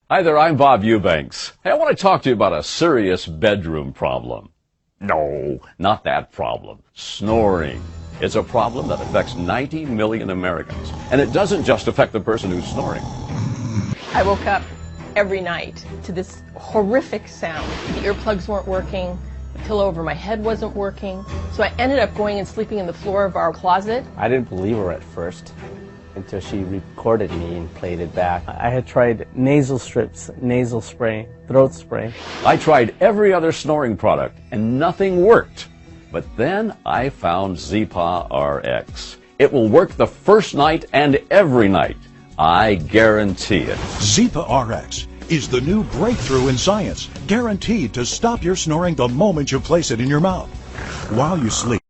Hi there, I'm Bob Eubanks. Hey, I want to talk to you about a serious bedroom problem. No, not that problem. Snoring. It's a problem that affects 90 million Americans. And it doesn't just affect the person who's snoring. I woke up every night to this horrific sound. The earplugs weren't working, the pillow over my head wasn't working, so I ended up going and sleeping in the floor of our closet. I didn't believe her at first until she recorded me and played it back. I had tried nasal strips, nasal spray, throat spray. I tried every other snoring product and nothing worked. But then I found Zipa RX. It will work the first night and every night. I guarantee it. Zipa RX is the new breakthrough in science, guaranteed to stop your snoring the moment you place it in your mouth while you sleep.